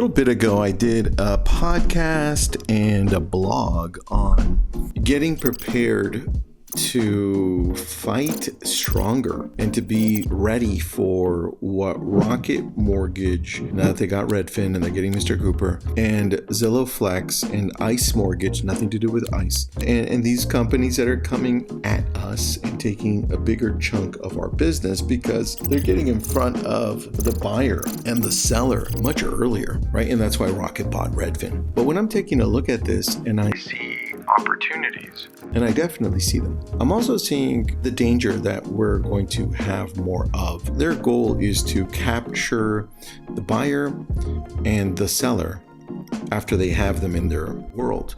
little bit ago, I did a podcast and a blog on getting prepared to fight stronger and to be ready for what Rocket Mortgage, now that they got Redfin and they're getting Mr. Cooper, and Zillow Flex and ICE Mortgage, nothing to do with ICE, and these companies that are coming at us and taking a bigger chunk of our business because they're getting in front of the buyer and the seller much earlier, right? And that's why Rocket bought Redfin. But when I'm taking a look at this and I see opportunities, and I definitely see them, I'm also seeing the danger that we're going to have more of. Their goal is to capture the buyer and the seller after they have them in their world,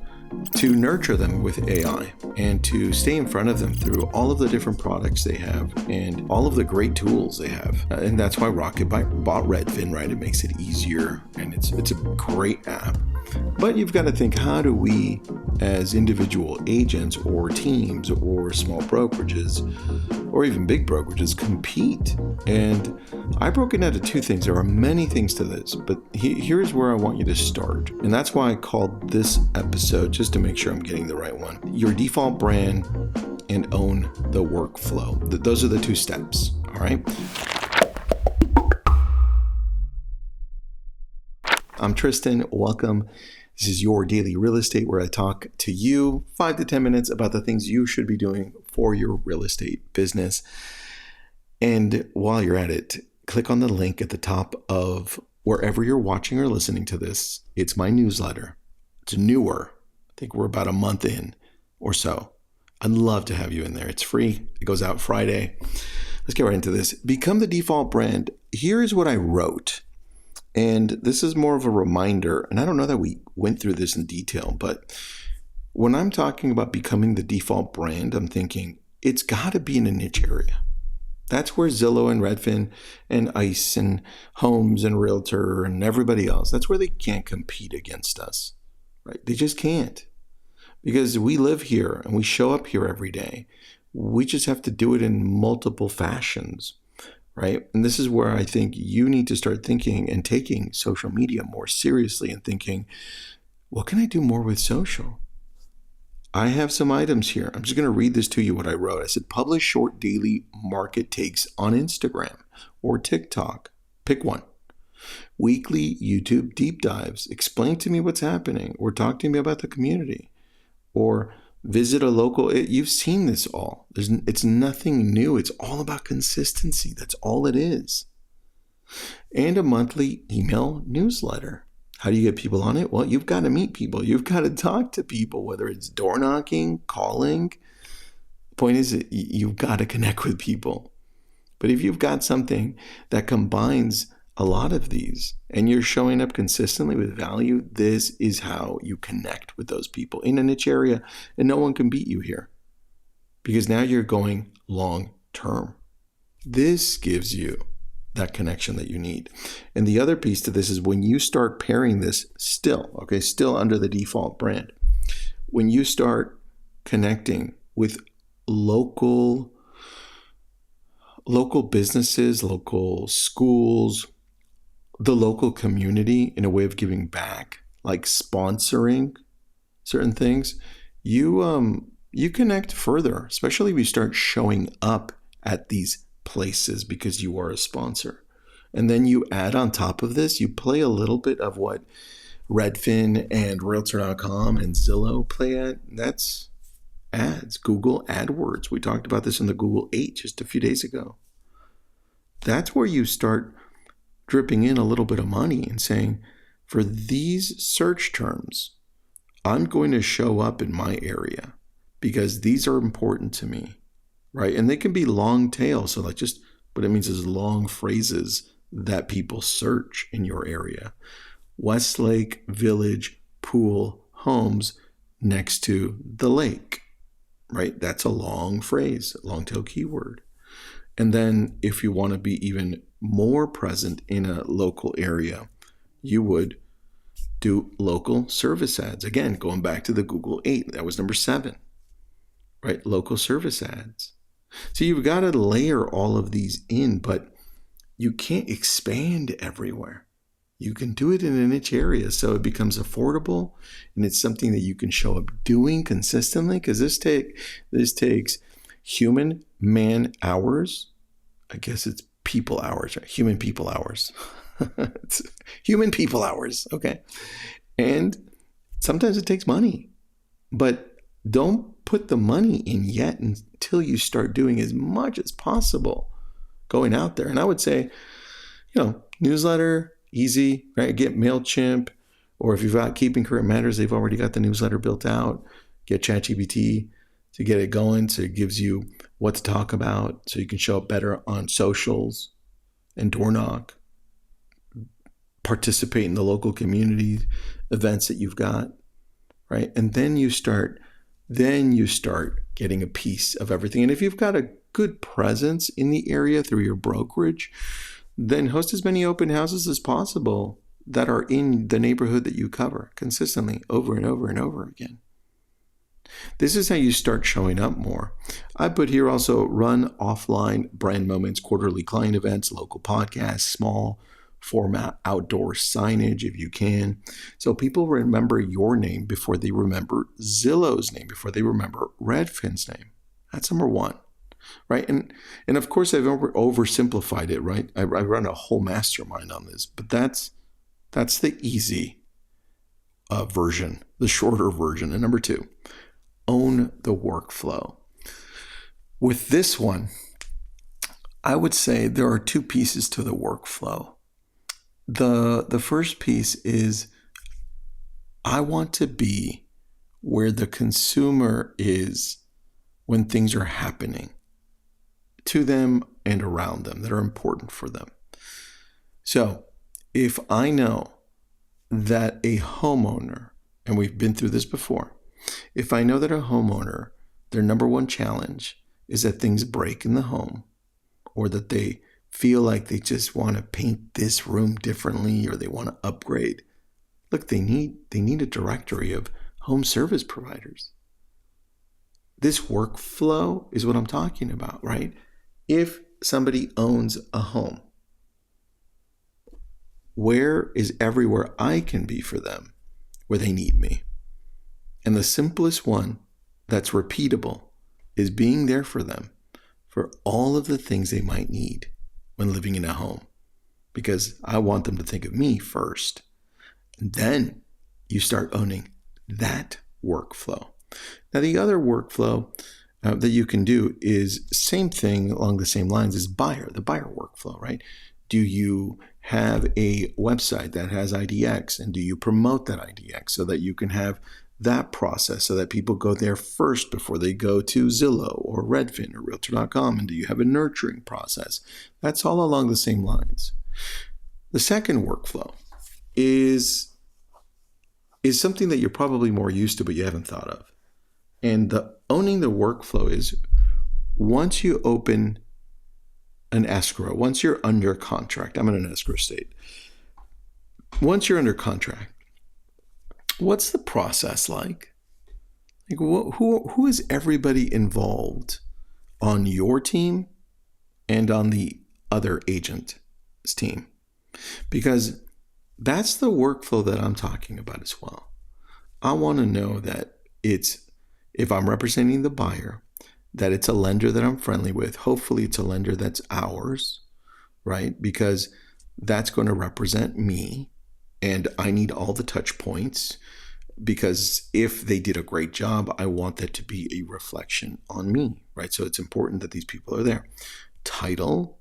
to nurture them with AI and to stay in front of them through all of the different products they have and all of the great tools they have. And that's why Rocket bought Redfin, right? It makes it easier and it's a great app. But you've got to think, how do we as individual agents or teams or small brokerages or even big brokerages compete? And I broke it down to two things. There are many things to this, but here's where I want you to start. And that's why I called this episode, just to make sure I'm getting the right one, Your Default Brand and Own the Workflow. Those are the two steps, all right? I'm Tristan. Welcome. This is Your Daily Real Estate, where I talk to you 5 to 10 minutes about the things you should be doing for your real estate business. And while you're at it, click on the link at the top of wherever you're watching or listening to this. It's my newsletter. It's newer. I think we're about a month in or so. I'd love to have you in there. It's free. It goes out Friday. Let's get right into this. Become the default brand. Here's what I wrote. And this is more of a reminder, and I don't know that we went through this in detail, but when I'm talking about becoming the default brand, I'm thinking it's got to be in a niche area. That's where Zillow and Redfin and ICE and Homes and Realtor and everybody else, that's where they can't compete against us, right? They just can't, because we live here and we show up here every day. We just have to do it in multiple fashions. Right? And this is where I think you need to start thinking and taking social media more seriously and thinking, what can I do more with social? I have some items here. I'm just going to read this to you, what I wrote. I said, publish short daily market takes on Instagram or TikTok. Pick one. Weekly YouTube deep dives. Explain to me what's happening, or talk to me about the community, or visit a local. You've seen this all. It's nothing new. It's all about consistency. That's all it is. And a monthly email newsletter. How do you get people on it? Well, you've got to meet people. You've got to talk to people, whether it's door knocking, calling. The point is that you've got to connect with people. But if you've got something that combines a lot of these and you're showing up consistently with value, this is how you connect with those people in a niche area, and no one can beat you here because now you're going long term. This gives you that connection that you need. And the other piece to this is when you start pairing this still under the default brand, when you start connecting with local businesses, local schools, the local community in a way of giving back, like sponsoring certain things, you connect further, especially if you start showing up at these places because you are a sponsor. And then you add on top of this, you play a little bit of what Redfin and Realtor.com and Zillow play at. That's ads, Google AdWords. We talked about this in the Google 8 just a few days ago. That's where you start dripping in a little bit of money and saying, for these search terms, I'm going to show up in my area because these are important to me, right? And they can be long tail. So like just what it means is long phrases that people search in your area. Westlake Village Pool Homes next to the lake, right? That's a long phrase, long tail keyword. And then if you want to be even more present in a local area, you would do local service ads. Again, going back to the Google 8, that was number 7, right? Local service ads. So you've got to layer all of these in, but you can't expand everywhere. You can do it in a niche area so it becomes affordable, and it's something that you can show up doing consistently, because this takes human man hours. I guess it's people hours, right? Human people hours. It's human people hours, okay? And sometimes it takes money, but don't put the money in yet until you start doing as much as possible going out there. And I would say, newsletter, easy, right? Get MailChimp, or if you've got Keeping Current Matters, they've already got the newsletter built out. Get ChatGPT to get it going, so it gives you what to talk about, so you can show up better on socials and door knock. Participate in the local community events that you've got, right? And then you start getting a piece of everything. And if you've got a good presence in the area through your brokerage, then host as many open houses as possible that are in the neighborhood that you cover consistently over and over and over again. This is how you start showing up more. I put here also run offline brand moments, quarterly client events, local podcasts, small format outdoor signage if you can. So people remember your name before they remember Zillow's name, before they remember Redfin's name. That's number one. Right. And of course, I've oversimplified it. Right. I run a whole mastermind on this, but that's the easy version, the shorter version. And number two, own the workflow. With this one, I would say there are two pieces to the workflow. The first piece is I want to be where the consumer is when things are happening to them and around them that are important for them. So if I know that a homeowner, and we've been through this before, if I know that a homeowner, their number one challenge is that things break in the home, or that they feel like they just want to paint this room differently, or they want to upgrade. Look, they need a directory of home service providers. This workflow is what I'm talking about, right? If somebody owns a home, where is everywhere I can be for them where they need me? And the simplest one that's repeatable is being there for them for all of the things they might need when living in a home, because I want them to think of me first. And then you start owning that workflow. Now, the other workflow that you can do is same thing along the same lines as the buyer workflow, right? Do you have a website that has IDX, and do you promote that IDX so that you can have that process so that people go there first before they go to Zillow or Redfin or Realtor.com? And do you have a nurturing process? That's all along the same lines. The second workflow is something that you're probably more used to, but you haven't thought of. And the owning the workflow is once you open an escrow, once you're under contract, I'm in an escrow state. Once you're under contract, what's the process like? Like who is everybody involved on your team and on the other agent's team? Because that's the workflow that I'm talking about as well. I want to know that if I'm representing the buyer, that it's a lender that I'm friendly with. Hopefully it's a lender that's ours, right? Because that's going to represent me, and I need all the touch points, because if they did a great job, I want that to be a reflection on me, right? So it's important that these people are there. Title,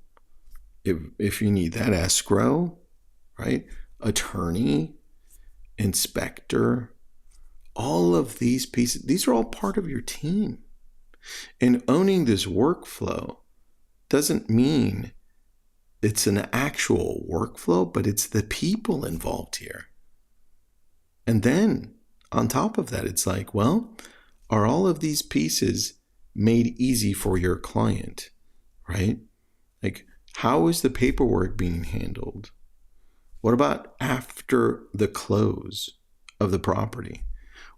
if you need that, escrow, right? Attorney, inspector, all of these pieces, these are all part of your team. And owning this workflow doesn't mean it's an actual workflow, but it's the people involved here. And then on top of that, it's like, well, are all of these pieces made easy for your client, right? Like, how is the paperwork being handled? What about after the close of the property?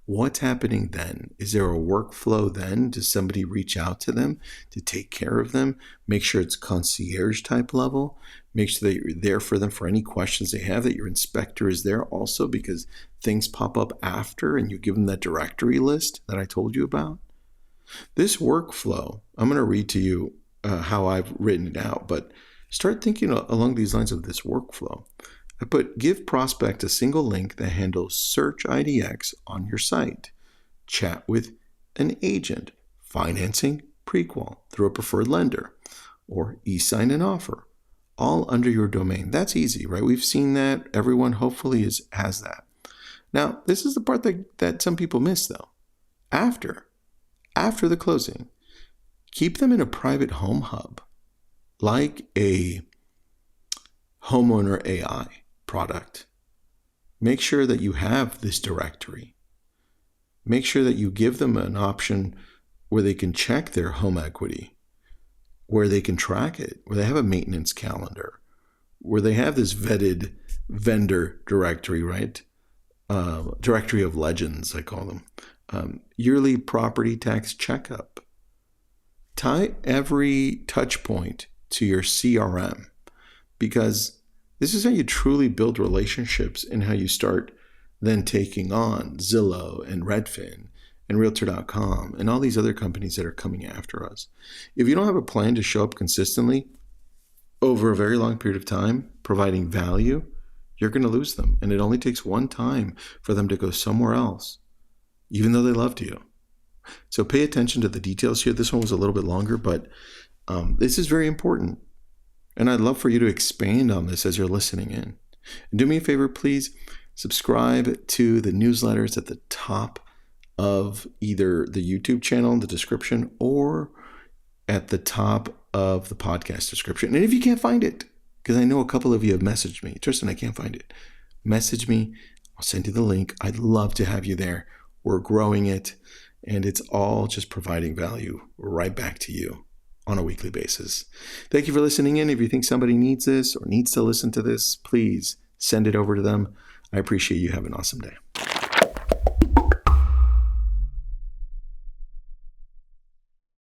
What's happening then? Is there a workflow then? Does somebody reach out to them to take care of them? Make sure it's concierge type level. Make sure that you're there for them for any questions they have, that your inspector is there also because things pop up after and you give them that directory list that I told you about. This workflow, I'm going to read to you how I've written it out, but start thinking along these lines of this workflow. I put give prospect a single link that handles search IDX on your site, chat with an agent, financing prequal through a preferred lender, or e-sign an offer, all under your domain. That's easy, right? We've seen that. Everyone hopefully has that. Now, this is the part that some people miss though. After the closing, keep them in a private home hub, like a homeowner AI product. Make sure that you have this directory. Make sure that you give them an option where they can check their home equity, where they can track it, where they have a maintenance calendar, where they have this vetted vendor directory, right? Directory of legends, I call them. Yearly property tax checkup. Tie every touch point to your CRM, because this is how you truly build relationships and how you start then taking on Zillow and Redfin and Realtor.com and all these other companies that are coming after us. If you don't have a plan to show up consistently over a very long period of time, providing value, you're going to lose them. And it only takes one time for them to go somewhere else, even though they loved you. So pay attention to the details here. This one was a little bit longer, but this is very important. And I'd love for you to expand on this as you're listening in. And do me a favor, please subscribe to the newsletters at the top of either the YouTube channel in the description or at the top of the podcast description. And if you can't find it, because I know a couple of you have messaged me, Tristan, I can't find it. Message me. I'll send you the link. I'd love to have you there. We're growing it, and it's all just providing value right back to you on a weekly basis. Thank you for listening in. If you think somebody needs this or needs to listen to this, please send it over to them. I appreciate you. Have an awesome day.